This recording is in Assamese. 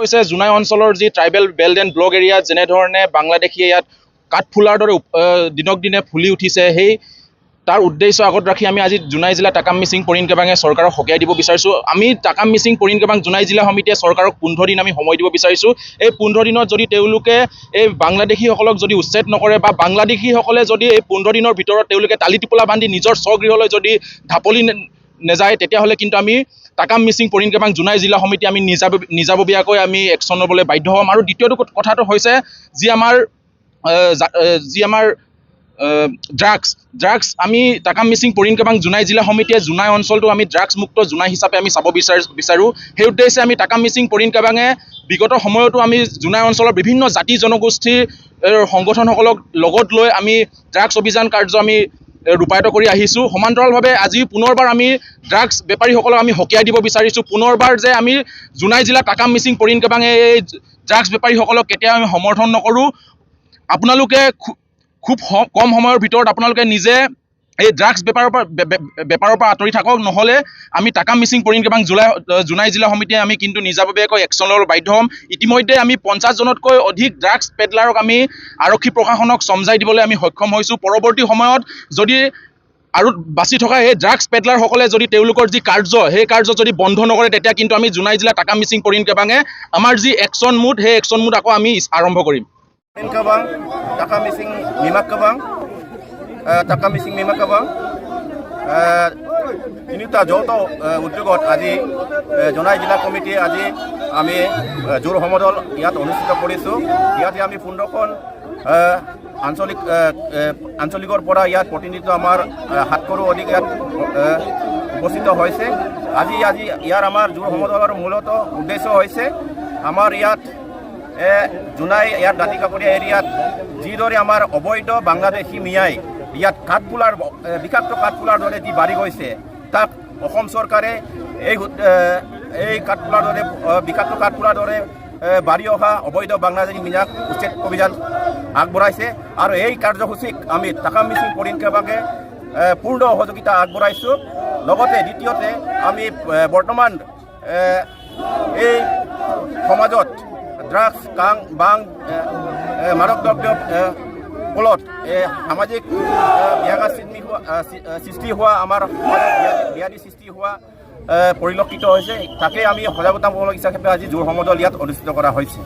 হৈছে জোনাই অঞ্চলৰ যি ট্ৰাইবেল বেল্ট এণ্ড ব্লক এৰিয়াত যেনেধৰণে বাংলাদেশীয়ে ইয়াত কাঠফুলাৰ দৰে দিনক দিনে ফুলি উঠিছে, সেই তাৰ উদ্দেশ্য আগত ৰাখি আমি আজি জোনাই জিলা টাকাম মিচিং পৰিণ কেবাঙে চৰকাৰক সকীয়াই দিব বিচাৰিছোঁ। আমি টাকাম মিচিং পৰিণ কেবাং জোনাই জিলা সমিতিয়ে চৰকাৰক 15 দিন আমি সময় দিব বিচাৰিছোঁ। এই 15 দিনত যদি তেওঁলোকে এই বাংলাদেশীসকলক যদি উচ্ছেদ নকৰে বা বাংলাদেশীসকলে যদি এই 15 দিনৰ ভিতৰত তেওঁলোকে তালি টিপলা বান্ধি নিজৰ স্বগৃহলৈ যদি ঢাপলি নেযায়, তেতিয়াহ'লে কিন্তু আমি টাকাম মিচিং পৰিণ কেবাং জোনাই জিলা সমিতি আমি নিজাববীয়াকৈ আমি একশ্যন ল'বলৈ বাধ্য হ'ম। আৰু দ্বিতীয়টো কথাটো হৈছে যি আমাৰ ড্ৰাগছ আমি টাকাম মিচিং পৰিণ কেবাং জোনাই জিলা সমিতিয়ে জোনাই অঞ্চলটো আমি ড্ৰাগছ মুক্ত জোনাই হিচাপে আমি চাব বিচাৰোঁ। সেই উদ্দেশ্যে আমি টাকাম মিচিং পৰিণ কেবাঙে বিগত সময়তো আমি জোনাই অঞ্চলৰ বিভিন্ন জাতি জনগোষ্ঠীৰ সংগঠনসকলক লগত লৈ আমি ড্ৰাগছ অভিযান কাৰ্য আমি ৰূপায়িত কৰি আহিছোঁ। সমান্তৰালভাৱে আজি পুনৰবাৰ আমি ড্ৰাগছ বেপাৰীসকলক আমি সকীয়াই দিব বিচাৰিছোঁ। পুনৰবাৰ যে আমি জোনাই জিলা টাকাম মিচিং পৰিণ কেবাঙে এই ড্ৰাগছ বেপাৰীসকলক কেতিয়াও আমি সমৰ্থন নকৰোঁ। আপোনালোকে খুব কম সময়ৰ ভিতৰত আপোনালোকে নিজে এই ড্ৰাগছ বেপাৰৰ পৰা আঁতৰি থাকক, নহ'লে আমি টাকাম মিচিং পৰিণ কেবাং জোনাই জিলা সমিতিয়ে আমি কিন্তু নিজাববীয়াকৈ একশ্যন ল'বলৈ বাধ্য হ'ম। ইতিমধ্যে আমি 50 জনতকৈ অধিক ড্ৰাগছ পেডলাৰক আমি আৰক্ষী প্ৰশাসনক চমজাই দিবলৈ আমি সক্ষম হৈছোঁ। পৰৱৰ্তী সময়ত যদি আৰু বাচি থকা সেই ড্ৰাগছ পেডলাৰসকলে যদি তেওঁলোকৰ যি কাৰ্য সেই কাৰ্য যদি বন্ধ নকৰে, তেতিয়া কিন্তু আমি জোনাই জিলা টাকাম মিচিং পৰিণ কেবাঙে আমাৰ যি একশ্যন মুড সেই একশ্যন মুড আকৌ আমি আৰম্ভ কৰিম। টাকাম মিচিং মিমা কাবাং তিনিটা যৌথ উদ্যোগত আজি জোনাই জিলা কমিটিয়ে আজি আমি জোৰ সমদল ইয়াত অনুষ্ঠিত কৰিছোঁ। ইয়াতে আমি 15খন আঞ্চলিকৰ পৰা ইয়াত প্ৰতিনিধিত্ব আমাৰ 700ৰো অধিক ইয়াত উপস্থিত হৈছে। আজি ইয়াৰ আমাৰ জোৰ সমদলৰ মূলত উদ্দেশ্য হৈছে আমাৰ ইয়াত জোনাই ইয়াত দাঁতি কাষৰীয়া এৰিয়াত যিদৰে আমাৰ অবৈধ বাংলাদেশী মিয়াই ইয়াত কাঠফুলাৰ বিষাক্ত কাঠফুলাৰ দৰে যি বাঢ়ি গৈছে, তাক অসম চৰকাৰে এই কাঠফুলাৰ দৰে বিষাক্ত কাঠফুলাৰ দৰে বাঢ়ি অহা অবৈধ বাংলাদেশী মিয়াক উচ্ছেদ অভিযান আগবঢ়াইছে। আৰু এই কাৰ্যসূচীক আমি টাকাম মিচিং পৰিণ কেবাঙে পূৰ্ণ সহযোগিতা আগবঢ়াইছোঁ। লগতে দ্বিতীয়তে আমি বৰ্তমান এই সমাজত ড্ৰাগছ বাং মাদক দ্ৰব্য ফলত সামাজিক ব্যাঘাত সৃষ্টি হোৱা আমাৰ ব্যাধি সৃষ্টি হোৱা পৰিলক্ষিত হৈছে। তাকে আমি সজাগতামূলক হিচাপে আজি জোৰ সমদল ইয়াত অনুষ্ঠিত কৰা হৈছে।